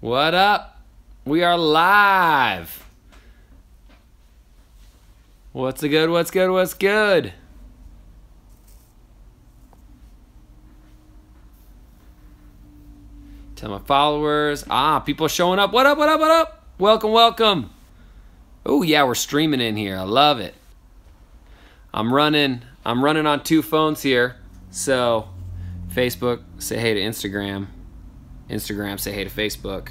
What up? We are live. What's the good? What's good? What's good? Tell my followers. People are showing up. What up? What up? What up? Welcome, welcome. Oh yeah, we're streaming in here. I love it. I'm running on two phones here. So, Facebook, say hey to Instagram. Instagram, say hey to Facebook.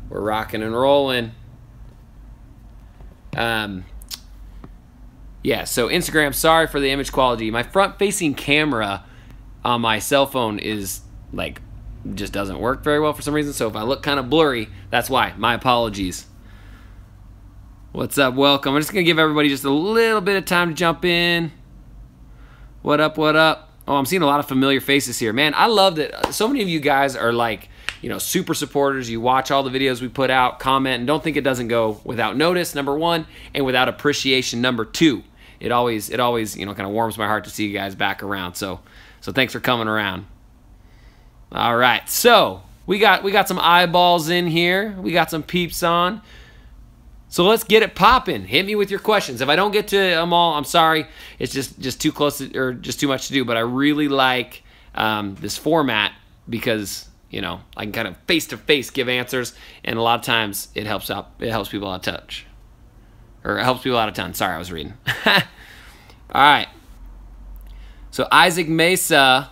We're rocking and rolling. Yeah, so Instagram, sorry for the image quality. My front-facing camera on my cell phone is like just doesn't work very well for some reason. So if I look kind of blurry, that's why. My apologies. What's up? Welcome. I'm just going to give everybody just a little bit of time to jump in. What up? What up? Oh, I'm seeing a lot of familiar faces here. Man, I love that so many of you guys are like, you know, super supporters. You watch all the videos we put out, comment, and don't think it doesn't go without notice, number one, and without appreciation, number two. It always, you know, kind of warms my heart to see you guys back around. So thanks for coming around. All right, so we got some eyeballs in here. We got some peeps on. So let's get it popping. Hit me with your questions. If I don't get to them all, I'm sorry. It's just too close to, or just too much to do. But I really like this format because, you know, I can kind of face-to-face give answers, and a lot of times it helps out. It helps people out of touch, or it helps people out of ton. Sorry, I was reading. All right. So Isaac Mesa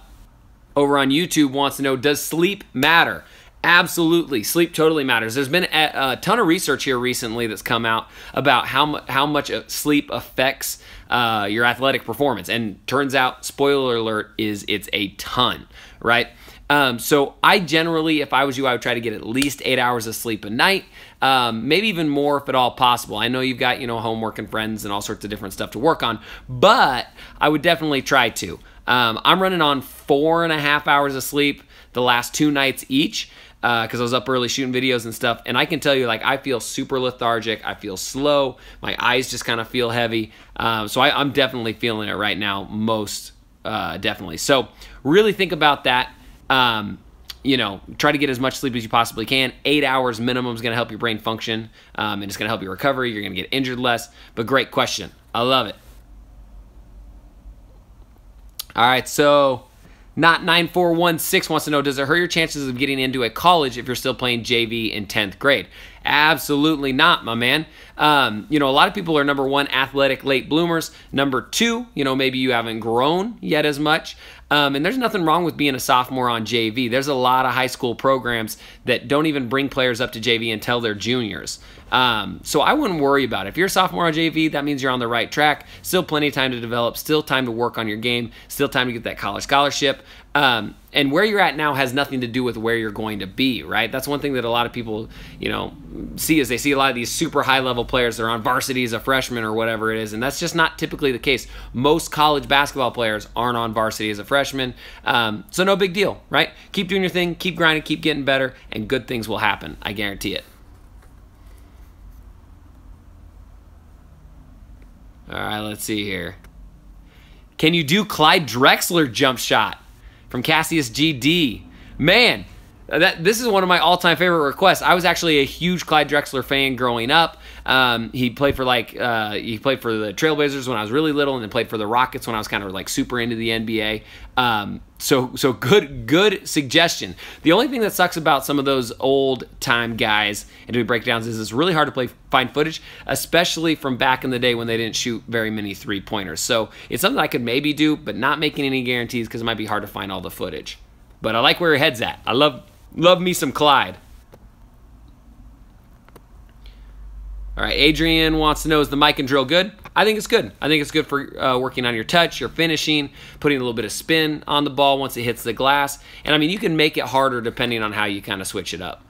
over on YouTube wants to know, does sleep matter? Absolutely. Sleep totally matters. There's been a ton of research here recently that's come out about how much sleep affects your athletic performance. And turns out, spoiler alert, it's a ton, right? So I generally, if I was you, I would try to get at least 8 hours of sleep a night, maybe even more if at all possible. I know you've got, you know, homework and friends and all sorts of different stuff to work on, but I would definitely try to. I'm running on 4.5 hours of sleep the last 2 nights each, because I was up early shooting videos and stuff, and I can tell you, like, I feel super lethargic. I feel slow. My eyes just kind of feel heavy. So I'm definitely feeling it right now, most definitely. So really think about that. You know, try to get as much sleep as you possibly can. 8 hours minimum is going to help your brain function, and it's going to help your recovery. You're going to get injured less. But great question. I love it. All right, so Not 9416 wants to know, does it hurt your chances of getting into a college if you're still playing JV in 10th grade? Absolutely not, my man. You know, a lot of people are, number one, athletic late bloomers. Number two, you know, maybe you haven't grown yet as much. And there's nothing wrong with being a sophomore on JV. There's a lot of high school programs that don't even bring players up to JV until they're juniors. So I wouldn't worry about it. If you're a sophomore on JV, that means you're on the right track. Still plenty of time to develop, still time to work on your game, still time to get that college scholarship. And where you're at now has nothing to do with where you're going to be, right? That's one thing that a lot of people, you know, see, is they see a lot of these super high-level players that are on varsity as a freshman or whatever it is, and that's just not typically the case. Most college basketball players aren't on varsity as a freshman, so no big deal, right? Keep doing your thing, keep grinding, keep getting better, and good things will happen. I guarantee it. All right, let's see here. Can you do Clyde Drexler jump shot? From Cassius GD. Man, this is one of my all-time favorite requests. I was actually a huge Clyde Drexler fan growing up. He played for the Trailblazers when I was really little, and then played for the Rockets when I was kind of like super into the NBA. So good suggestion. The only thing that sucks about some of those old-time guys and doing breakdowns is it's really hard to find footage, especially from back in the day when they didn't shoot very many three-pointers. So it's something I could maybe do, but not making any guarantees because it might be hard to find all the footage. But I like where your head's at. I love me some Clyde. All right, Adrian wants to know, is the mic and drill good? I think it's good. I think it's good for working on your touch, your finishing, putting a little bit of spin on the ball once it hits the glass. And I mean, you can make it harder depending on how you kind of switch it up.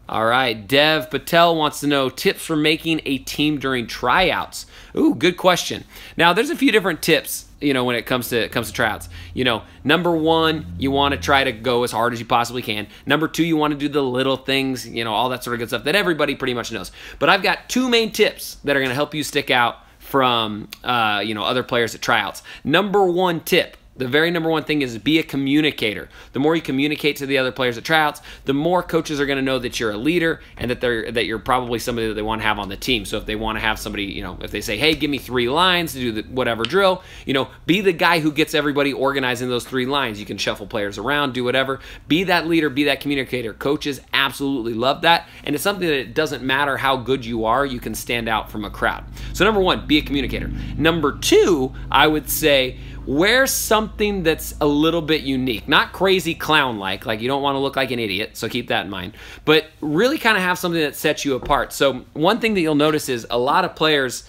All right, Dev Patel wants to know, tips for making a team during tryouts. Ooh, good question. Now, there's a few different tips, you know, when it comes to tryouts. You know, number one, you want to try to go as hard as you possibly can. Number two, you want to do the little things, you know, all that sort of good stuff that everybody pretty much knows. But I've got 2 main tips that are going to help you stick out from, you know, other players at tryouts. Number one tip, The very number one thing is be a communicator. The more you communicate to the other players at tryouts, the more coaches are going to know that you're a leader and that you're probably somebody that they want to have on the team. So if they want to have somebody, if they say, hey, give me 3 lines to do whatever drill, be the guy who gets everybody organizing those 3 lines. You can shuffle players around, do whatever. Be that leader, be that communicator. Coaches absolutely love that. And it's something that it doesn't matter how good you are, you can stand out from a crowd. So number 1, be a communicator. Number 2, I would say, wear something that's a little bit unique. Not crazy clown-like you don't want to look like an idiot, so keep that in mind. But really kind of have something that sets you apart. So one thing that you'll notice is a lot of players,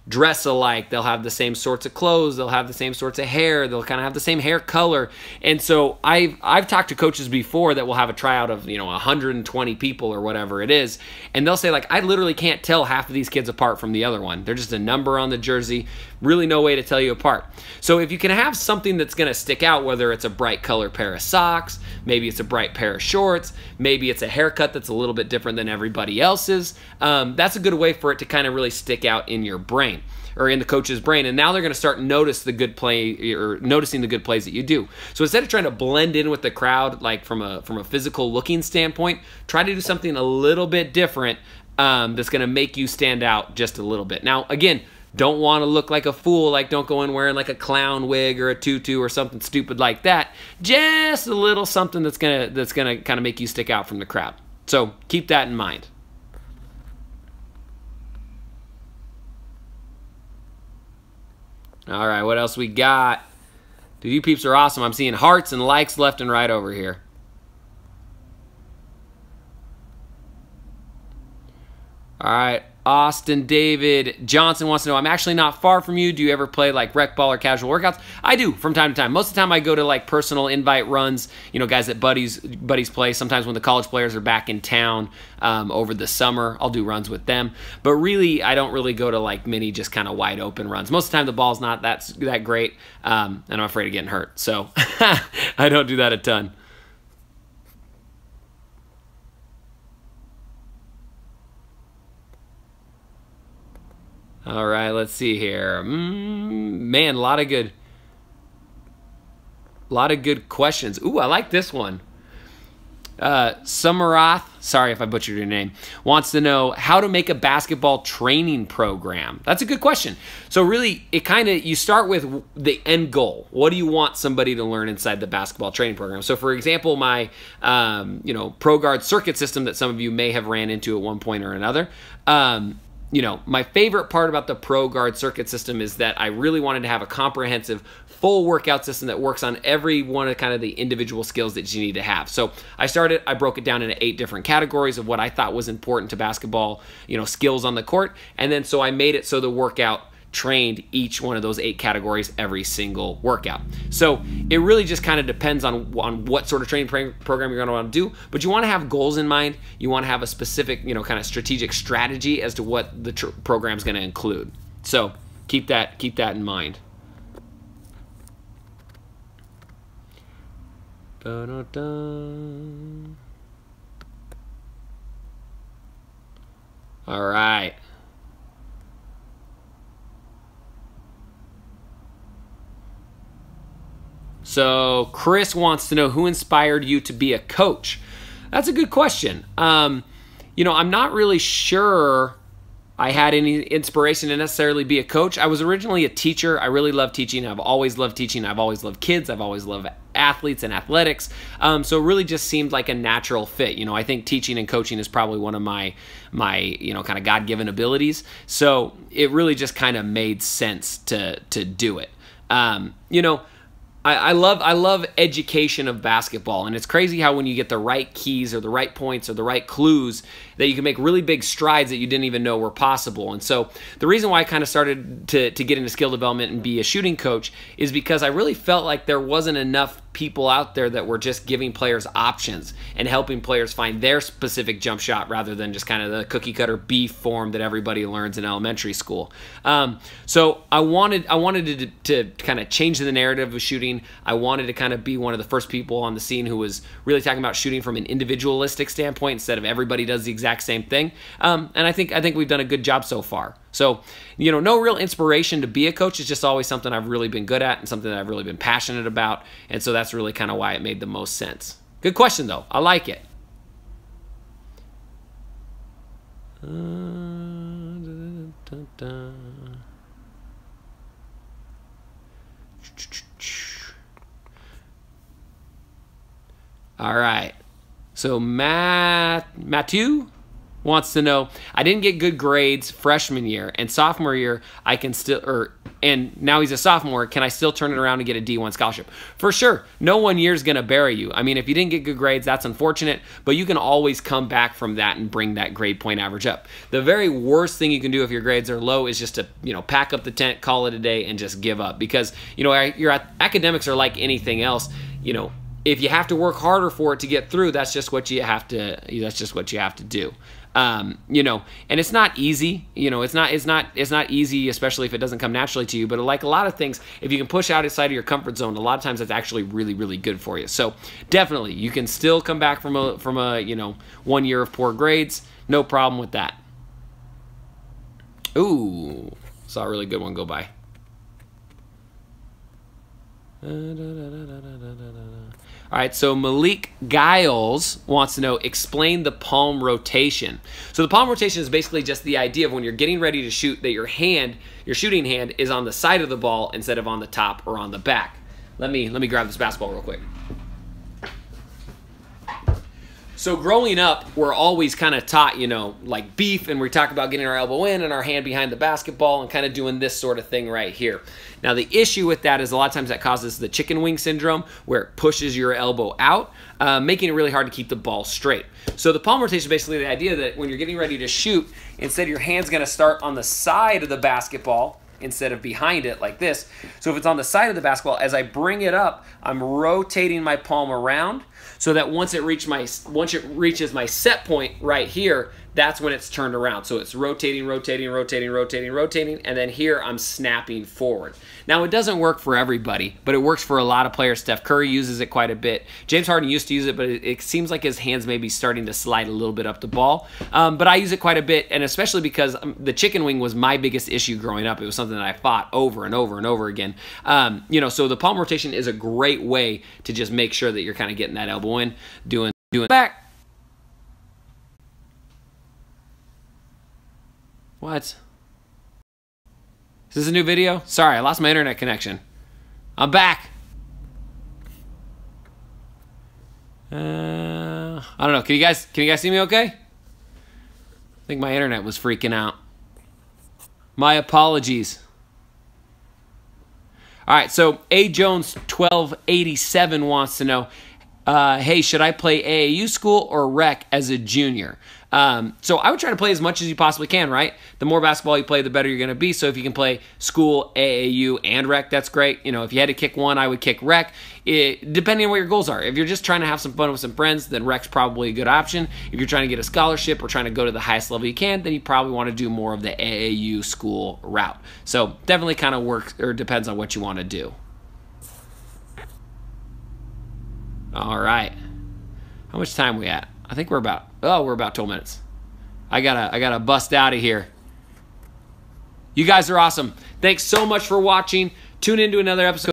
dress alike. They'll have the same sorts of clothes. They'll have the same sorts of hair. They'll kind of have the same hair color. And so I've talked to coaches before that will have a tryout of 120 people or whatever it is, and they'll say I literally can't tell half of these kids apart from the other one. They're just a number on the jersey. Really no way to tell you apart. So if you can have something that's going to stick out, whether it's a bright color pair of socks, maybe it's a bright pair of shorts, maybe it's a haircut that's a little bit different than everybody else's, that's a good way for it to kind of really stick out in your brain or in the coach's brain. And now they're going to start noticing the good plays that you do. So instead of trying to blend in with the crowd, from a physical looking standpoint, try to do something a little bit different that's going to make you stand out just a little bit. Now, again, don't want to look like a fool, don't go in wearing a clown wig or a tutu or something stupid like that. Just a little something that's gonna kind of make you stick out from the crowd. So keep that in mind. All right, what else we got? Dude, you peeps are awesome. I'm seeing hearts and likes left and right over here. All right, Austin David Johnson wants to know, I'm actually not far from you. Do you ever play rec ball or casual workouts? I do from time to time. Most of the time I go to personal invite runs, guys that buddies play. Sometimes when the college players are back in town over the summer, I'll do runs with them. But really, I don't really go to mini, just kind of wide open runs. Most of the time the ball's not that great, and I'm afraid of getting hurt. So I don't do that a ton. All right, let's see here. Man, a lot of good questions. Ooh, I like this one. Sumarath, sorry if I butchered your name, wants to know how to make a basketball training program. That's a good question. So really, you start with the end goal. What do you want somebody to learn inside the basketball training program? So for example, my Pro Guard circuit system that some of you may have ran into at one point or another, my favorite part about the Pro Guard circuit system is that I really wanted to have a comprehensive, full workout system that works on every one of kind of the individual skills that you need to have. So I broke it down into 8 different categories of what I thought was important to basketball, skills on the court. And then so I made it so the workout trained each one of those 8 categories every single workout. So it really just kind of depends on what sort of training program you're going to want to do, but you want to have goals in mind. You want to have a specific, kind of strategic strategy as to what the program is going to include. So keep that in mind. All right. So Chris wants to know, who inspired you to be a coach? That's a good question. I'm not really sure I had any inspiration to necessarily be a coach. I was originally a teacher. I really love teaching. I've always loved teaching. I've always loved kids. I've always loved athletes and athletics. So it really just seemed like a natural fit. I think teaching and coaching is probably one of my kind of God-given abilities. So it really just kind of made sense to do it. I love education of basketball, and it's crazy how when you get the right keys or the right points or the right clues that you can make really big strides that you didn't even know were possible. And so the reason why I kind of started to get into skill development and be a shooting coach is because I really felt like there wasn't enough people out there that were just giving players options and helping players find their specific jump shot rather than just kind of the cookie cutter B form that everybody learns in elementary school. So I wanted to kind of change the narrative of shooting. I wanted to kind of be one of the first people on the scene who was really talking about shooting from an individualistic standpoint instead of everybody does the exact same thing. And I think we've done a good job so far. So, you know, no real inspiration to be a coach. It's just always something I've really been good at and something that I've really been passionate about. And so that's really kind of why it made the most sense. Good question, though. I like it. All right. So Matthew wants to know, I didn't get good grades freshman year, and sophomore year I can still, and now he's a sophomore, can I still turn it around and get a D1 scholarship? For sure. No 1 year is going to bury you. I mean, if you didn't get good grades, that's unfortunate, but you can always come back from that and bring that grade point average up. The very worst thing you can do if your grades are low is just to, you know, pack up the tent, call it a day, and just give up, because, you know, your academics are like anything else. You know, if you have to work harder for it to get through, that's just what you have to. That's just what you have to do. You know, and it's not easy. You know, it's not easy, especially if it doesn't come naturally to you. But like a lot of things, if you can push outside of your comfort zone, a lot of times that's actually really, really good for you. So definitely, you can still come back from a you know, 1 year of poor grades. No problem with that. Ooh, saw a really good one go by. All right, so Malik Giles wants to know, explain the palm rotation. So the palm rotation is basically just the idea of when you're getting ready to shoot that your shooting hand is on the side of the ball instead of on the top or on the back. Let me grab this basketball real quick. So growing up, we're always kind of taught, you know, like beef, and we talk about getting our elbow in and our hand behind the basketball and kind of doing this sort of thing right here. Now, the issue with that is a lot of times that causes the chicken wing syndrome, where it pushes your elbow out, making it really hard to keep the ball straight. So the palm rotation is basically the idea that when you're getting ready to shoot, instead your hand's going to start on the side of the basketball instead of behind it like this. So if it's on the side of the basketball, as I bring it up, I'm rotating my palm around so that once it reaches my set point right here, that's when it's turned around. So it's rotating, rotating, rotating, rotating, rotating, and then here I'm snapping forward. Now, it doesn't work for everybody, but it works for a lot of players. Steph Curry uses it quite a bit. James Harden used to use it, but it seems like his hands may be starting to slide a little bit up the ball. But I use it quite a bit, and especially because the chicken wing was my biggest issue growing up. It was something that I fought over and over and over again. You know, so the palm rotation is a great way to just make sure that you're kind of getting that elbow in, doing back. What? Is this a new video? Sorry, I lost my internet connection. I'm back. I don't know. Can you guys see me okay? I think my internet was freaking out. My apologies. All right, so A Jones 1287 wants to know, hey, should I play AAU school or rec as a junior? So I would try to play as much as you possibly can, right? The more basketball you play, the better you're going to be. So if you can play school, AAU, and rec, that's great. You know, if you had to kick one, I would kick rec, depending on what your goals are. If you're just trying to have some fun with some friends, then rec's probably a good option. If you're trying to get a scholarship or trying to go to the highest level you can, then you probably want to do more of the AAU school route. So definitely kind of works or depends on what you want to do. All right. How much time we at? I think we're about 12 minutes. I gotta bust out of here. You guys are awesome. Thanks so much for watching. Tune into another episode.